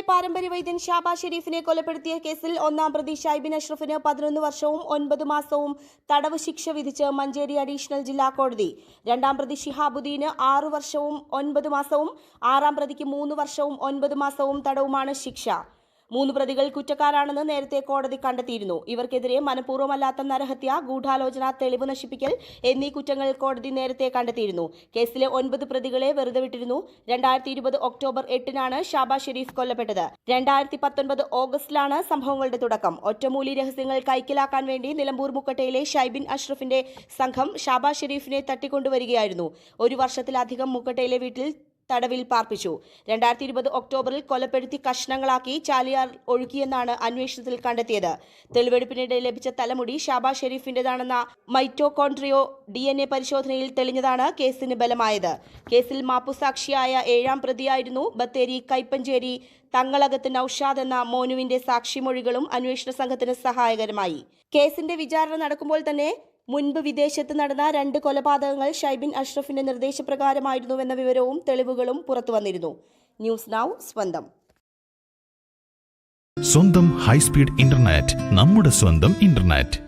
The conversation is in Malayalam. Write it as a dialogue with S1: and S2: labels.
S1: പാരമ്പര്യ വൈദ്യൻ ഷാബാസ് ഷെരീഫിനെ കൊലപ്പെടുത്തിയ കേസിൽ ഒന്നാം പ്രതി ഷൈബിൻ അഷ്റഫിന് 11 വർഷവും 9 മാസവും തടവ് ശിക്ഷ വിധിച്ച് മഞ്ചേരി അഡീഷണൽ ജില്ലാ കോടതി. രണ്ടാം പ്രതി ഷിഹാബുദ്ദീന് 6 വർഷവും 9 മാസവും, ആറാം പ്രതിക്ക് 3 വർഷവും 9 മാസവും തടവുമാണ് ശിക്ഷ. 3 പ്രതികൾ കുറ്റക്കാരാണെന്ന് നേരത്തെ കോടതി കണ്ടെത്തിയിരുന്നു. ഇവർക്കെതിരെ മനഃപൂർവ്വമല്ലാത്ത നരഹത്യ, ഗൂഢാലോചന, തെളിവ് നശിപ്പിക്കൽ എന്നീ കുറ്റങ്ങൾ കോടതി നേരത്തെ കണ്ടെത്തിയിരുന്നു. കേസിലെ 9 പ്രതികളെ വെറുതെ വിട്ടിരുന്നു. 2020 ഒക്ടോബർ 8-നാണ് ഷാബാസ് ഷെരീഫ് കൊല്ലപ്പെട്ടത്. 2019 ഓഗസ്റ്റിലാണ് സംഭവങ്ങളുടെ തുടക്കം. ഒറ്റമൂലി രഹസ്യങ്ങൾ കൈക്കലാക്കാൻ വേണ്ടി നിലമ്പൂർ മുക്കട്ടയിലെ ഷൈബിൻ അഷ്റഫിന്റെ സംഘം ഷാബാസ് ഷെരീഫിനെ തട്ടിക്കൊണ്ടുവരികയായിരുന്നു. 1 വർഷത്തിലധികം മുക്കട്ടയിലെ വീട്ടിൽ തടവിൽ പാർപ്പിച്ചു. 2020 ഒക്ടോബറിൽ കൊലപ്പെടുത്തി കഷ്ണങ്ങളാക്കി ചാലിയാർ ഒഴുക്കിയെന്നാണ് അന്വേഷണത്തിൽ കണ്ടെത്തിയത്. തെളിവെടുപ്പിനിടെ ലഭിച്ച തലമുടി ഷാബാസ് ഷെരീഫിന്റേതാണെന്ന മൈറ്റോകോൺട്രിയോ DNA പരിശോധനയിൽ തെളിഞ്ഞതാണ് കേസിന് ബലമായത്. കേസിൽ മാപ്പുസാക്ഷിയായ 7-ാം പ്രതിയായിരുന്നു ബത്തേരി കൈപ്പഞ്ചേരി തങ്ങളകത്ത് നൌഷാദ് എന്ന മോനുവിന്റെ സാക്ഷിമൊഴികളും അന്വേഷണ സംഘത്തിന് സഹായകരമായി. കേസിന്റെ വിചാരണ നടക്കുമ്പോൾ തന്നെ മുൻപ് വിദേശത്ത് നടന്ന 2 കൊലപാതകങ്ങൾ ഷൈബിൻ അഷ്റഫിന്റെ നിർദ്ദേശപ്രകാരമായിരുന്നുവെന്ന വിവരവും തെളിവുകളും പുറത്തുവന്നിരുന്നു. ന്യൂസ് നൗ സ്വന്തം.
S2: സ്വന്തം ഹൈസ്പീഡ് ഇന്റർനെറ്റ്, നമ്മുടെ സ്വന്തം ഇന്റർനെറ്റ്.